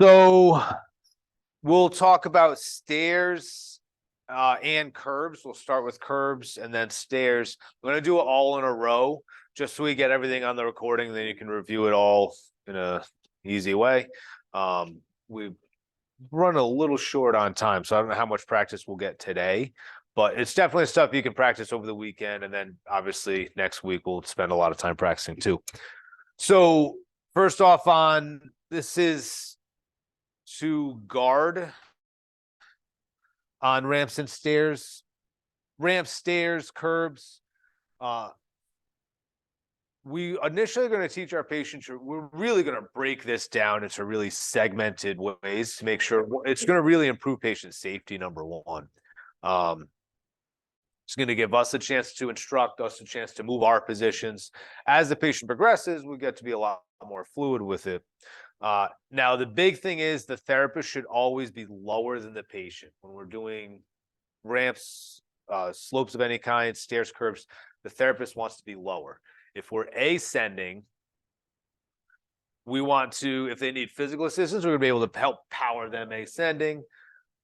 So we'll talk about stairs and curbs. We'll start with curbs and then stairs. I'm going to do it all in a row just so we get everything on the recording. Then you can review it all in a easy way. We've run a little short on time, so I don't know how much practice we'll get today, but it's definitely stuff you can practice over the weekend. And then obviously next week we'll spend a lot of time practicing too. So first off this is to guard on ramps and stairs, stairs, curbs. We initially are going to teach our patients, we're really going to break this down into really segmented ways to make sure it's going to really improve patient safety, number one. It's going to give us a chance to instruct, us a chance to move our positions. As the patient progresses, we get to be a lot more fluid with it. Now, the big thing is the therapist should always be lower than the patient. When we're doing ramps, slopes of any kind, stairs, curbs, the therapist wants to be lower. If we're ascending, we want to, if they need physical assistance, we're going to be able to help power them ascending.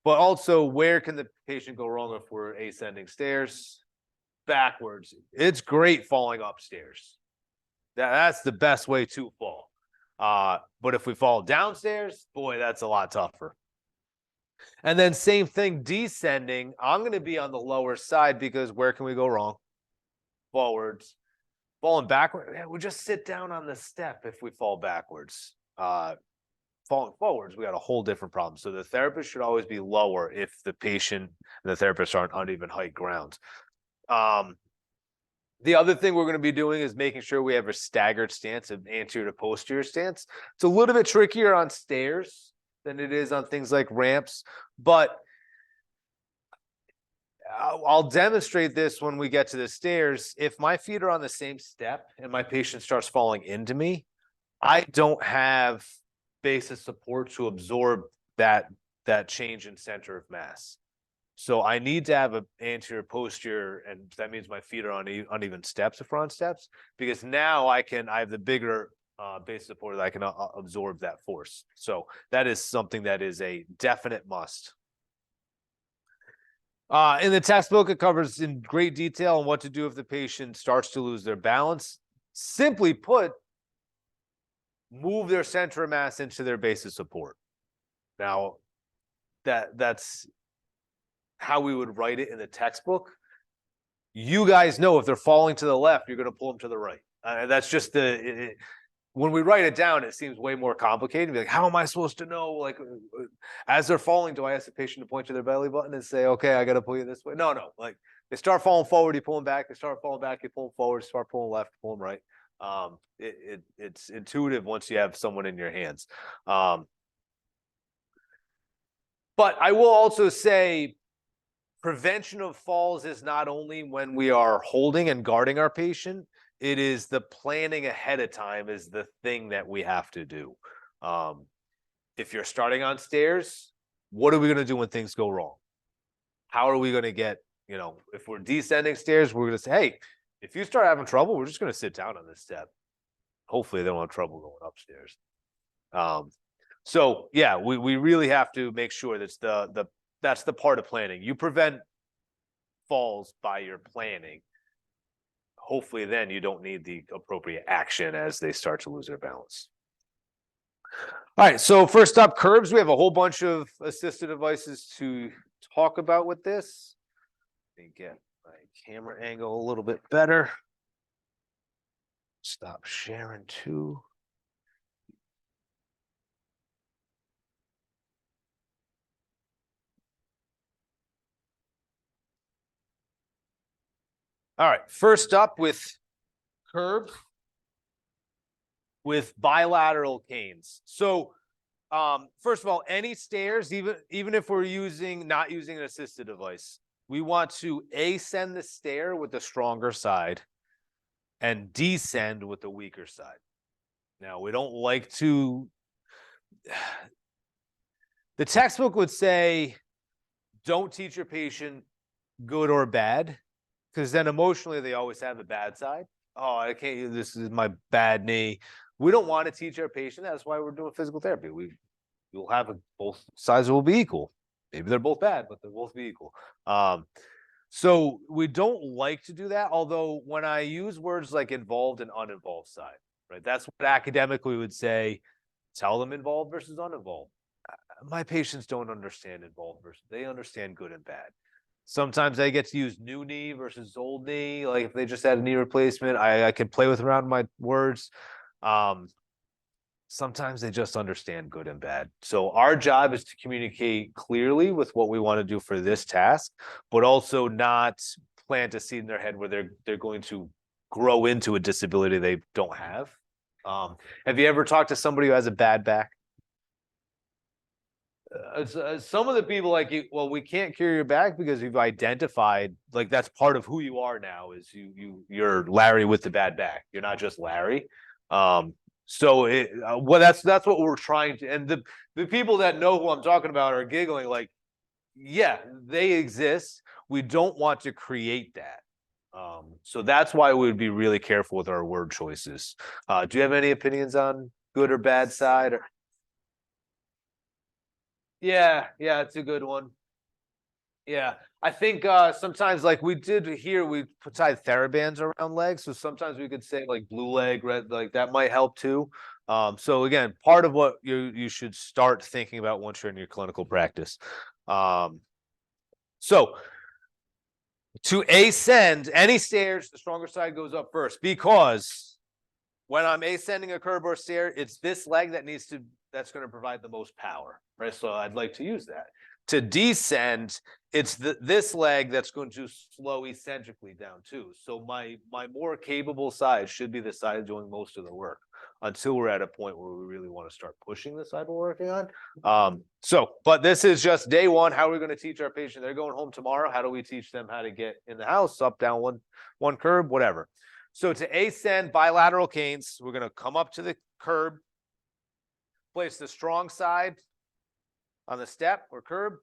But also, where can the patient go wrong if we're ascending stairs? Backwards. It's great falling upstairs. That's the best way to fall. But if we fall downstairs, boy, that's a lot tougher. And then same thing, descending. I'm going to be on the lower side because where can we go wrong? Forwards. Falling backward, we just sit down on the step if we fall backwards. Falling forwards, we got a whole different problem. So the therapist should always be lower if the patient and the therapist aren't uneven height ground. The other thing we're going to be doing is making sure we have a staggered stance, an anterior to posterior stance. It's a little bit trickier on stairs than it is on things like ramps, but I'll demonstrate this when we get to the stairs. If my feet are on the same step and my patient starts falling into me, I don't have basis support to absorb that change in center of mass. So I need to have an anterior posterior, and that means my feet are on uneven steps if we're on steps, because now I have the bigger base support that I can absorb that force. So that is something that is a definite must. In the textbook, it covers in great detail on what to do if the patient starts to lose their balance. Simply put, move their center of mass into their base of support. Now, that's how we would write it in the textbook. You guys know if they're falling to the left, you're going to pull them to the right. That's just when we write it down, it seems way more complicated. Be like, how am I supposed to know? Like, as they're falling, do I ask the patient to point to their belly button and say, okay, I got to pull you this way? No. Like, they start falling forward, you pull them back. They start falling back, you pull them forward. Start pulling left, pull them right. It's intuitive once you have someone in your hands. But I will also say, prevention of falls is not only when we are holding and guarding our patient. It is the planning ahead of time is the thing that we have to do. If you're starting on stairs, what are we going to do when things go wrong? How are we going to get, if we're descending stairs, we're going to say, hey, if you start having trouble, we're just going to sit down on this step. Hopefully they don't have trouble going upstairs. So yeah, we really have to make sure that's the part of planning. You prevent falls by your planning. Hopefully then you don't need the appropriate action as they start to lose their balance. All right, so first up, curbs. We have a whole bunch of assistive devices to talk about with this. Let me get my camera angle a little bit better. Stop sharing too. All right, first up with curbs with bilateral canes. So first of all, any stairs, even if we're not using an assisted device, we want to ascend the stair with the stronger side and descend with the weaker side. Now, we don't like to, the textbook would say, don't teach your patient good or bad, because then emotionally they always have the bad side. oh, I can't, this is my bad knee. We don't want to teach our patient. That's why we're doing physical therapy. We'll have both sides will be equal. Maybe they're both bad, but they'll both be equal. So we don't like to do that. Although when I use words like involved and uninvolved side, right? That's what academically we would say, tell them involved versus uninvolved. My patients don't understand involved versus, they understand good and bad. Sometimes I get to use new knee versus old knee. Like if they just had a knee replacement, I can play with around my words. Sometimes they just understand good and bad. So our job is to communicate clearly with what we want to do for this task, but also not plant a seed in their head where they're going to grow into a disability they don't have. Have you ever talked to somebody who has a bad back? Some of the people like you, well, we can't cure your back because you've identified, like that's part of who you are now, is you're Larry with the bad back. You're not just Larry. So well, that's what we're trying to, and the people that know who I'm talking about are giggling like, yeah, they exist. We don't want to create that. So that's why we would be really careful with our word choices. Do you have any opinions on good or bad side? Or... Yeah, it's a good one. Yeah, I think sometimes like we did here, we put tied TheraBands around legs, so sometimes we could say like blue leg, red, like that might help too. So again, part of what you should start thinking about once you're in your clinical practice. So to ascend any stairs, the stronger side goes up first, because when I'm ascending a curb or stair, it's this leg that's going to provide the most power, right? So I'd like to use that. To descend, it's this leg that's going to slow eccentrically down too. So my more capable side should be the side doing most of the work until we're at a point where we really want to start pushing the side we're working on. But this is just day one. How are we going to teach our patient? They're going home tomorrow. How do we teach them how to get in the house, up, down, one curb, whatever. So to ascend bilateral canes, we're going to come up to the curb, place the strong side on the step or curb,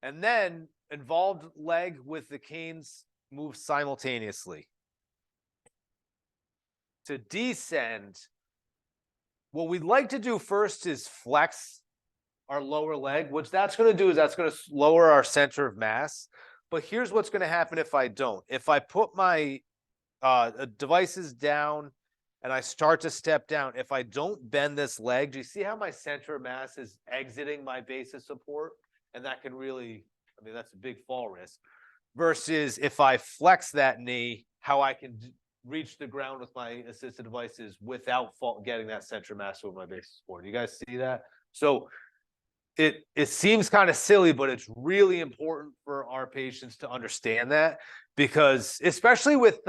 and then involved leg with the canes move simultaneously. To descend, what we'd like to do first is flex our lower leg. What that's going to do is that's going to lower our center of mass. But here's what's going to happen if I don't. If I put my devices down and I start to step down, if I don't bend this leg, do you see how my center of mass is exiting my base of support? And that can really, I mean, that's a big fall risk. Versus if I flex that knee, how I can reach the ground with my assisted devices without getting that center of mass over my base of support. You guys see that? So it seems kind of silly, but it's really important for our patients to understand that, because especially with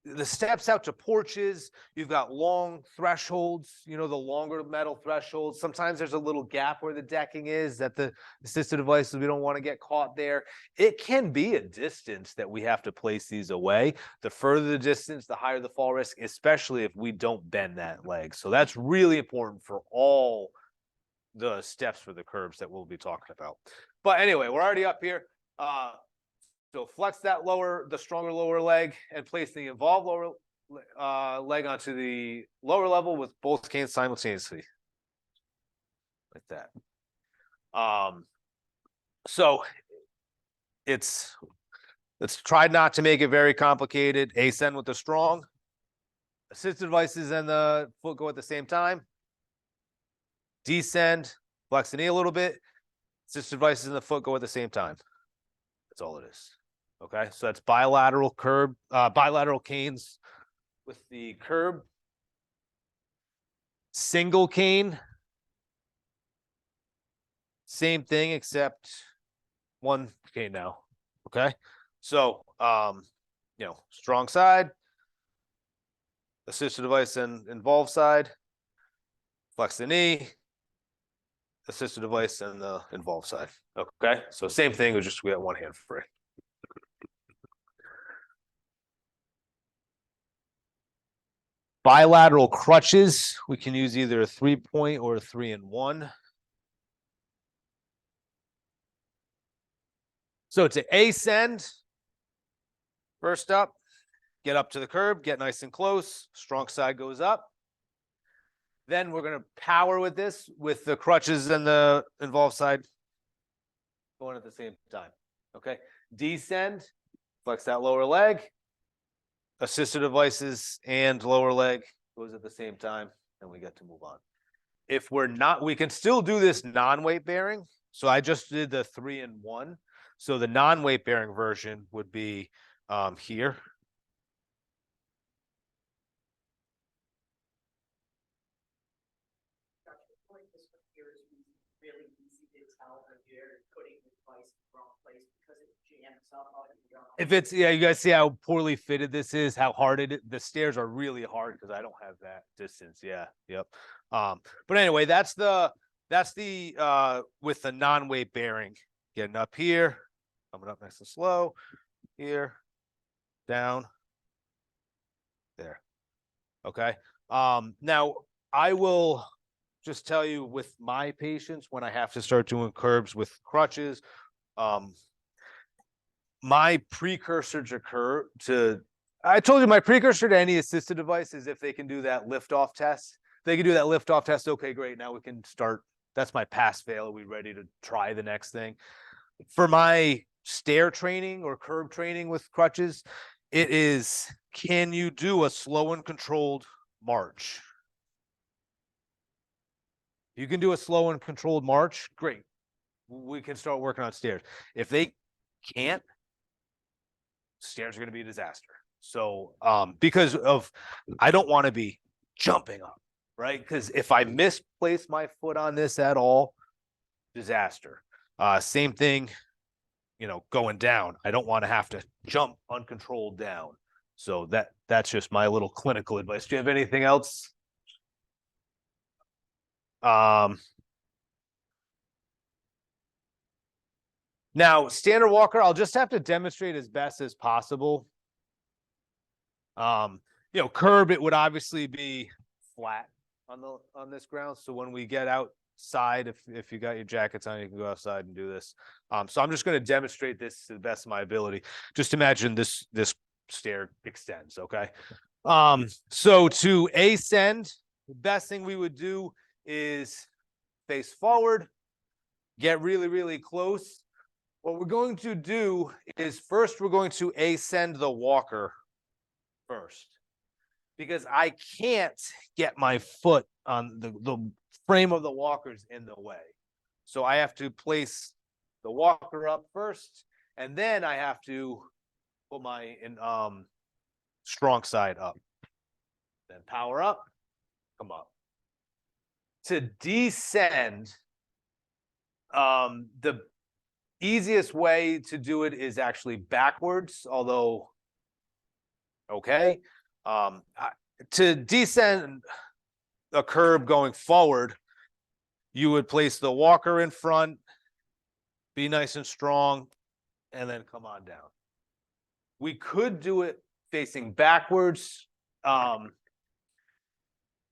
the steps out to porches, you've got long thresholds, the longer metal thresholds. Sometimes there's a little gap where the decking is that the assisted devices, we don't want to get caught there. It can be a distance that we have to place these away. The further the distance, the higher the fall risk, especially if we don't bend that leg. So that's really important for all the steps for the curbs that we'll be talking about. But anyway, we're already up here. So flex the stronger lower leg, and place the involved lower leg onto the lower level with both canes simultaneously, like that. So let's try not to make it very complicated. Ascend with the strong. Assisted devices and the foot go at the same time. Descend, flex the knee a little bit. Assisted devices and the foot go at the same time. That's all it is. Okay, so that's bilateral canes with the curb. Single cane, same thing except one cane now. Okay, so strong side, assisted device and involved side, flex the knee, assisted device and the involved side. Okay, so same thing, we got one hand free. Bilateral crutches, we can use either a 3-point or a 3-in-1. So to ascend, first up, get up to the curb, get nice and close, strong side goes up. Then we're going to power with this, with the crutches and the involved side going at the same time. Okay. Descend, flex that lower leg, assisted devices and lower leg goes at the same time, and we get to move on. If we're not, we can still do this non-weight bearing. So I just did the 3 and 1. So the non-weight bearing version would be here. If it's, yeah, you guys see how poorly fitted this is, how hard it is. The stairs are really hard because I don't have that distance. Yeah. Yep. But anyway, that's the with the non-weight bearing, getting up here, coming up nice and slow, here, down, there. Okay. Now I will just tell you, with my patients, when I have to start doing curbs with crutches, my precursor I told you my precursor to any assisted device is if they can do that lift off test. If they can do that lift off test. Okay, great. Now we can start. That's my pass fail. Are we ready to try the next thing? For my stair training or curb training with crutches, it is, can you do a slow and controlled march? You can do a slow and controlled march. Great. We can start working on stairs. If they can't, stairs are going to be a disaster. So, because of, I don't want to be jumping up, right? Because if I misplace my foot on this at all, disaster. Same thing, going down. I don't want to have to jump uncontrolled down. So that's just my little clinical advice. Do you have anything else? Now, standard walker, I'll just have to demonstrate as best as possible. Curb, it would obviously be flat on this ground. So when we get outside, if you got your jackets on, you can go outside and do this. So I'm just going to demonstrate this to the best of my ability. Just imagine this stair extends, okay? So to ascend, the best thing we would do is face forward, get really, really close. What we're going to do is first we're going to ascend the walker first, because I can't get my foot on the frame of the walkers in the way. So I have to place the walker up first, and then I have to put my strong side up. Then power up, come up. To descend, the easiest way to do it is actually backwards, although, okay. To descend a curb going forward, you would place the walker in front, be nice and strong, and then come on down. We could do it facing backwards.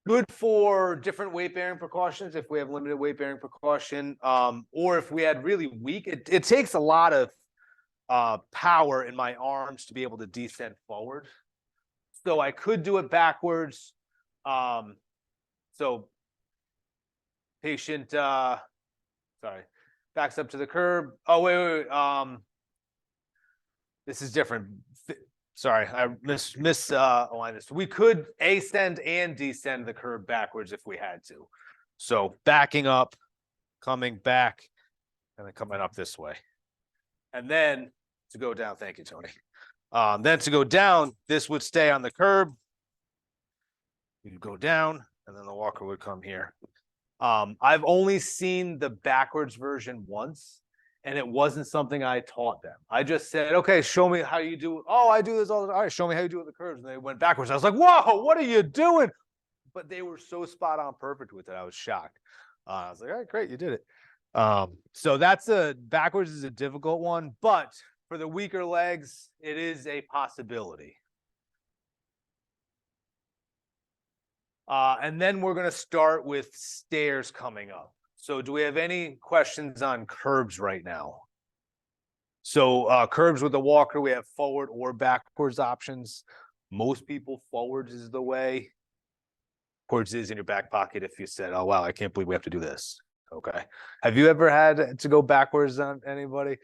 Good for different weight bearing precautions if we have limited weight bearing precaution, or if we had really weak. It takes a lot of power in my arms to be able to descend forward. So I could do it backwards. So patient, sorry, backs up to the curb. Oh, wait. This is different. Sorry, I misaligned this. We could ascend and descend the curb backwards if we had to. So backing up, coming back, and then coming up this way. And then to go down, thank you, Tony. Then to go down, this would stay on the curb. You'd go down, and then the walker would come here. I've only seen the backwards version once, and it wasn't something I taught them. I just said, okay, show me how you do it. Oh, I do this all the time. All right, show me how you do it with the curves. And they went backwards. I was like, whoa, what are you doing? But they were so spot on perfect with it. I was shocked. I was like, all right, great, you did it. So backwards is a difficult one, but for the weaker legs, it is a possibility. And then we're going to start with stairs coming up. So do we have any questions on curbs right now? So curbs with the walker, we have forward or backwards options. Most people forwards is the way. Backwards is in your back pocket if you said, oh, wow, I can't believe we have to do this. Okay. Have you ever had to go backwards on anybody?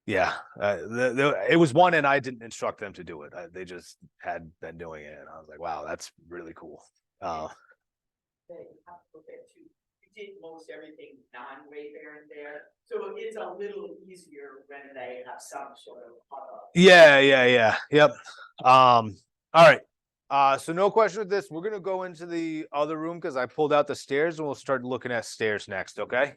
Yeah, it was one, and I didn't instruct them to do it. They just had been doing it, and I was like, "Wow, that's really cool." They have to look at too. We did most everything non-weight bearing there, so it's a little easier when they have some sort of. Yeah. Yep. All right. So no question with this. We're gonna go into the other room because I pulled out the stairs, and we'll start looking at stairs next. Okay.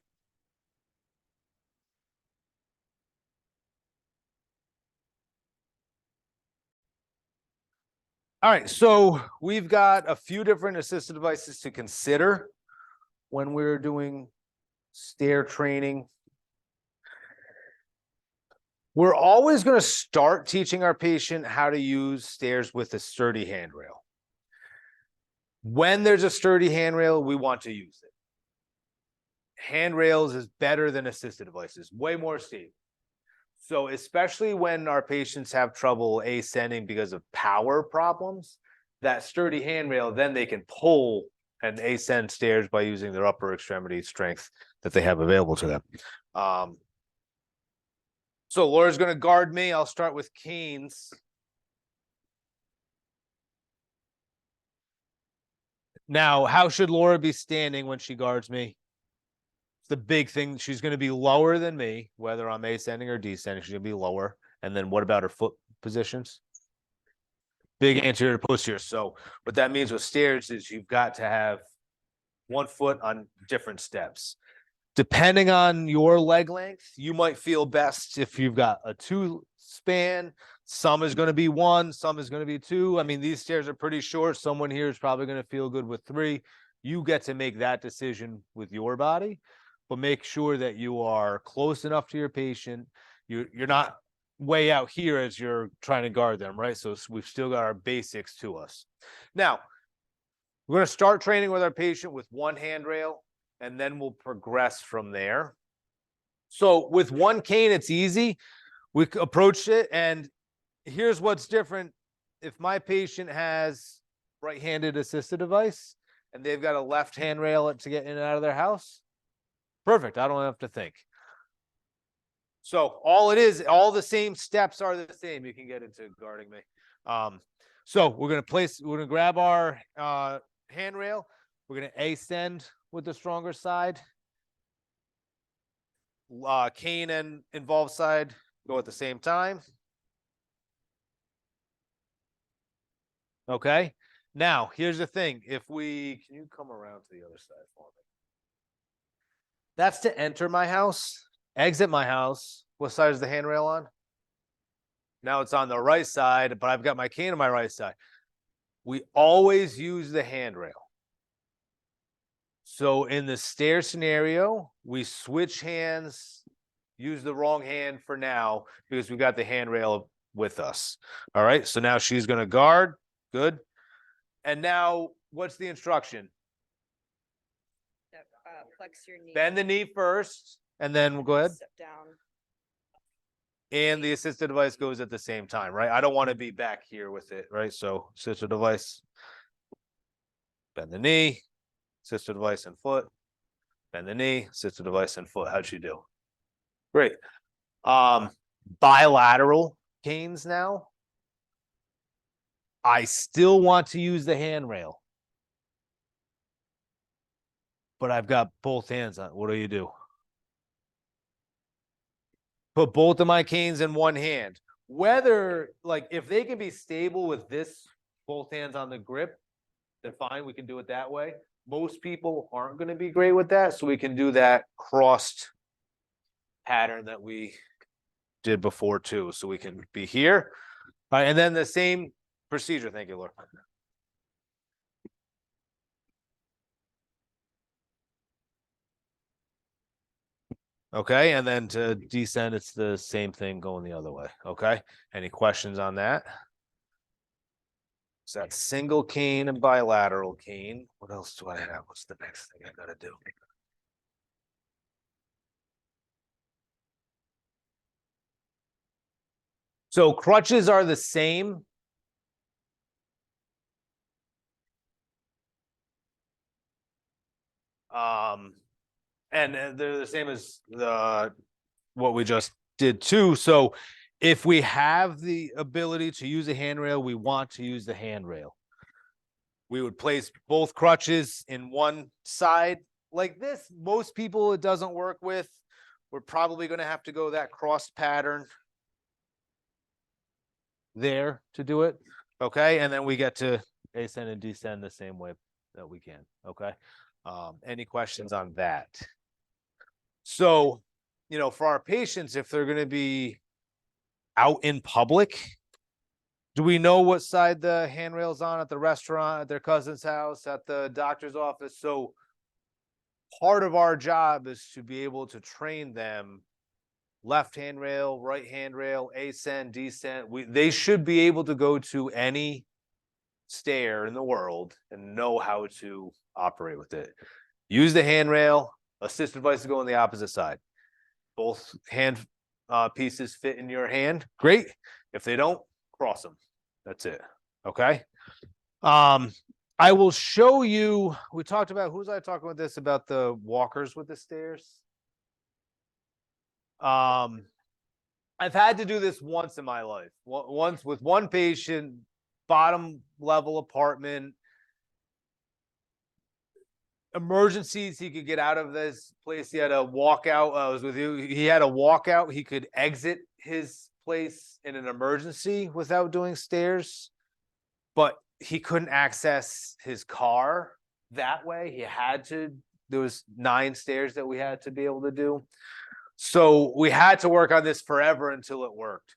All right, so we've got a few different assistive devices to consider when we're doing stair training. We're always going to start teaching our patient how to use stairs with a sturdy handrail. When there's a sturdy handrail, we want to use it. Handrails is better than assistive devices, way more stable. So especially when our patients have trouble ascending because of power problems, that sturdy handrail, then they can pull and ascend stairs by using their upper extremity strength that they have available to them. So Laura's going to guard me. I'll start with canes. Now, how should Laura be standing when she guards me? It's the big thing. She's going to be lower than me, whether I'm ascending or descending. She's going to be lower. And then what about her foot positions? Big anterior to posterior. So what that means with stairs is you've got to have one foot on different steps. Depending on your leg length, you might feel best if you've got a 2 span. Some is going to be 1, some is going to be 2. I mean, these stairs are pretty short. Someone here is probably going to feel good with 3. You get to make that decision with your body, but make sure that you are close enough to your patient. You're not way out here as you're trying to guard them, right? So we've still got our basics to us. Now, we're going to start training with our patient with one handrail, and then we'll progress from there. So with one cane, it's easy. We approach it, and here's what's different. If my patient has right-handed assisted device and they've got a left handrail to get in and out of their house, perfect. I don't have to think. So all it is, all the same steps are the same. You can get into guarding me. So we're gonna grab our handrail. We're gonna ascend with the stronger side. Cane and involved side go at the same time. Okay. Now, here's the thing. Can you come around to the other side for me? That's to enter my house, exit my house. What side is the handrail on? Now it's on the right side, but I've got my cane on my right side. We always use the handrail. So in the stair scenario, we switch hands, use the wrong hand for now because we got the handrail with us. All right. So now she's going to guard. Good. And now what's the instruction? Flex your knee. Bend the knee first, and then we'll go ahead. Step down. And the assisted device goes at the same time, right? I don't want to be back here with it, right? So assisted device, bend the knee, assisted device and foot, bend the knee, assisted device and foot. How'd she do? Great. Bilateral canes now. I still want to use the handrail, but I've got both hands on. What do? Put both of my canes in one hand. Whether, like, if they can be stable with this, both hands on the grip, then fine, we can do it that way. Most people aren't going to be great with that, so we can do that crossed pattern that we did before too. So we can be here. All right, and then the same procedure. Thank you, Laura. Okay, and then to descend, it's the same thing going the other way. Okay, any questions on that? So that's single cane and bilateral cane. What else do I have? What's the next thing I gotta do? So crutches are the same. And they're the same as what we just did too. So if we have the ability to use a handrail, we want to use the handrail. We would place both crutches in one side like this. Most people it doesn't work with. We're probably going to have to go that cross pattern there to do it. Okay. And then we get to ascend and descend the same way that we can. Okay. Any questions on that? So, for our patients, if they're going to be out in public, do we know what side the handrail's on at the restaurant, at their cousin's house, at the doctor's office? So part of our job is to be able to train them left handrail, right handrail, ascend, descend. They should be able to go to any stair in the world and know how to operate with it. Use the handrail, assist devices go on the opposite side. Both hand pieces fit in your hand, great. If they don't, cross them. That's it. Okay. I will show you. We talked about, who was I talking with this about the walkers with the stairs? I've had to do this once in my life. Once with one patient, bottom level apartment. Emergencies, he could get out of this place. He had a walkout. I was with you. He had a walkout. He could exit his place in an emergency without doing stairs, but he couldn't access his car that way. He had to. There was 9 stairs that we had to be able to do. So we had to work on this forever until it worked.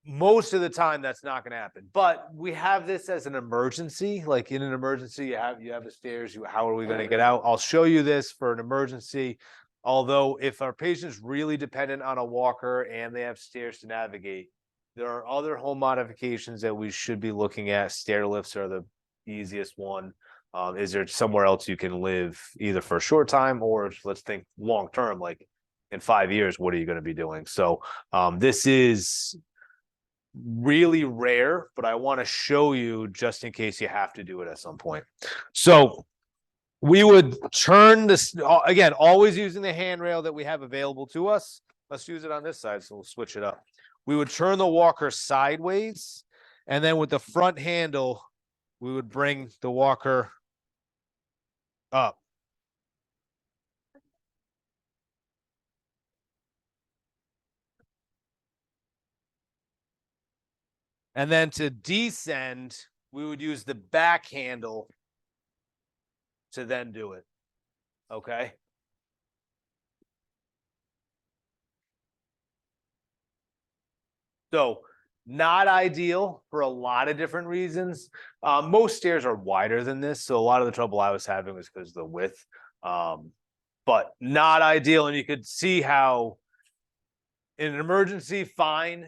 Most of the time that's not going to happen, but we have this as an emergency. Like in an emergency, you have the stairs. How are we going to get out? I'll show you this for an emergency. Although if our patient's really dependent on a walker and they have stairs to navigate, there are other home modifications that we should be looking at. Stair lifts are the easiest one. Is there somewhere else you can live either for a short time, or let's think long term, like in 5 years, what are you going to be doing? So this is really rare, but I want to show you just in case you have to do it at some point. So we would turn this, again, always using the handrail that we have available to us. Let's use it on this side, so we'll switch it up. We would turn the walker sideways, and then with the front handle, we would bring the walker up. And then to descend, we would use the back handle to then do it. Okay. So not ideal for a lot of different reasons. Most stairs are wider than this. So a lot of the trouble I was having was because of the width. But not ideal. And you could see how in an emergency, fine.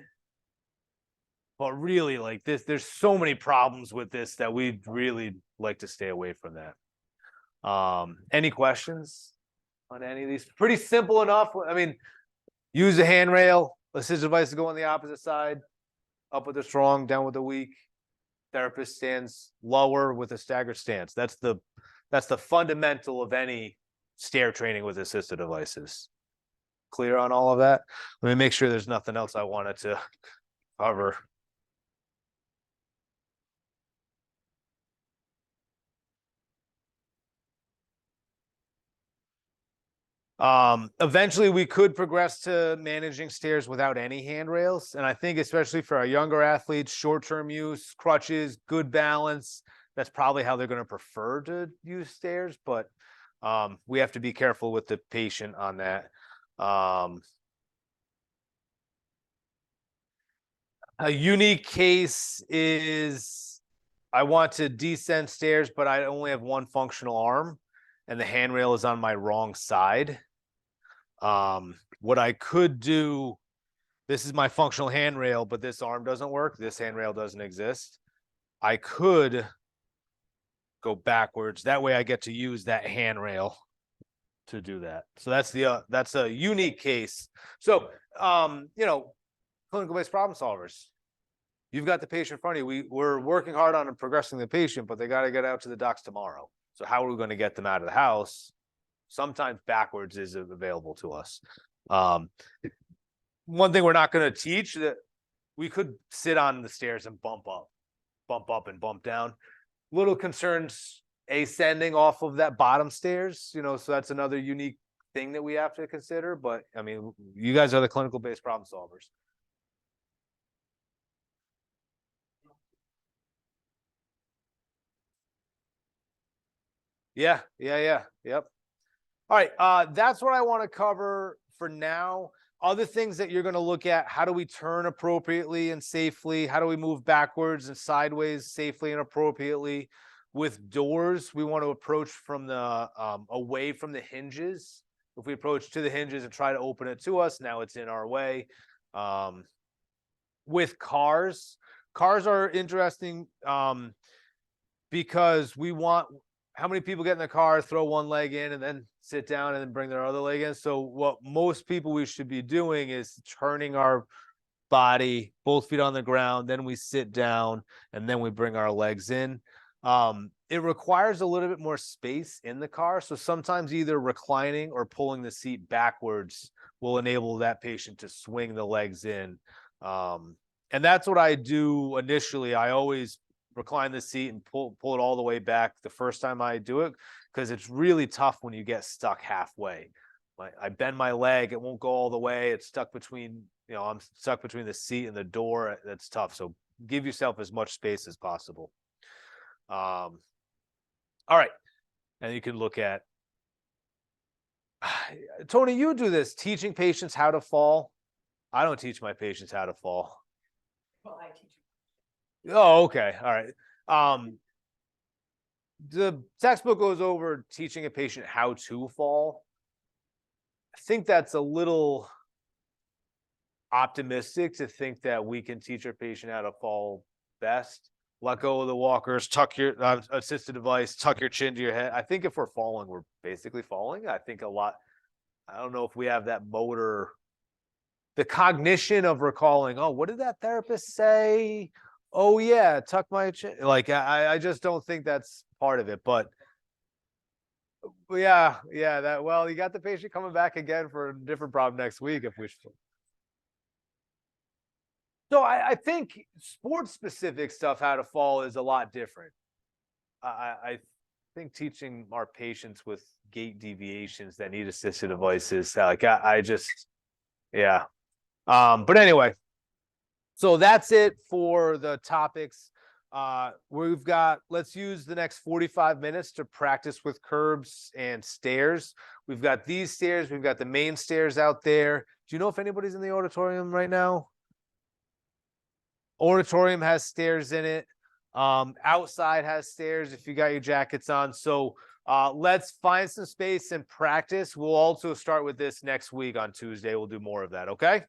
But really, like this, there's so many problems with this that we'd really like to stay away from that. Any questions on any of these? Pretty simple enough. I mean, use a handrail, assist device to go on the opposite side, up with the strong, down with the weak. Therapist stands lower with a staggered stance. That's the fundamental of any stair training with assisted devices. Clear on all of that? Let me make sure there's nothing else I wanted to cover. Eventually we could progress to managing stairs without any handrails. And I think especially for our younger athletes, short-term use, crutches, good balance, that's probably how they're going to prefer to use stairs. But we have to be careful with the patient on that. A unique case is I want to descend stairs, but I only have one functional arm and the handrail is on my wrong side. What I could do, this is my functional handrail, but this arm doesn't work. This handrail doesn't exist. I could go backwards. That way I get to use that handrail to do that. So that's a unique case. So, clinical-based problem solvers. You've got the patient in front of you. We're working hard on progressing the patient, but they got to get out to the docs tomorrow. So how are we going to get them out of the house? Sometimes backwards is available to us. One thing we're not going to teach, that we could sit on the stairs and bump up and bump down. Little concerns ascending off of that bottom stairs, you know, so that's another unique thing that we have to consider. But I mean, you guys are the clinical-based problem solvers. Yeah. Yep. All right. That's what I want to cover for now. Other things that you're going to look at: how do we turn appropriately and safely? How do we move backwards and sideways safely and appropriately? With doors, we want to approach from the away from the hinges. If we approach to the hinges and try to open it to us, now it's in our way. With cars are interesting because we want, how many people get in the car, throw one leg in and then sit down and then bring their other leg in? So what most people we should be doing is turning our body, both feet on the ground, then we sit down and then we bring our legs in. It requires a little bit more space in the car. So sometimes either reclining or pulling the seat backwards will enable that patient to swing the legs in. And that's what I do initially. I always recline the seat and pull it all the way back the first time I do it, because it's really tough when you get stuck halfway. I bend my leg, it won't go all the way. It's stuck between, you know, I'm stuck between the seat and the door. That's tough. So give yourself as much space as possible. All right. And you can look at, Tony, you do this, teaching patients how to fall. I don't teach my patients how to fall. Well, I teach you. Oh, okay. All right. The textbook goes over teaching a patient how to fall. I think that's a little optimistic to think that we can teach our patient how to fall best. Let go of the walkers, tuck your assisted device, tuck your chin to your head. I think if we're falling, we're basically falling. I think I don't know if we have that motor, the cognition of recalling, oh, what did that therapist say? Oh yeah, tuck my chin. Like, I just don't think that's part of it. But yeah, that, well, you got the patient coming back again for a different problem next week if we should. So I think sports specific stuff, how to fall, is a lot different. I think teaching our patients with gait deviations that need assisted devices, like I just, yeah. But anyway, so that's it for the topics. We've got, let's use the next 45 minutes to practice with curbs and stairs. We've got these stairs, we've got the main stairs out there. Do you know if anybody's in the auditorium right now? Auditorium has stairs in it. Outside has stairs if you got your jackets on. So let's find some space and practice. We'll also start with this next week on Tuesday. We'll do more of that. Okay.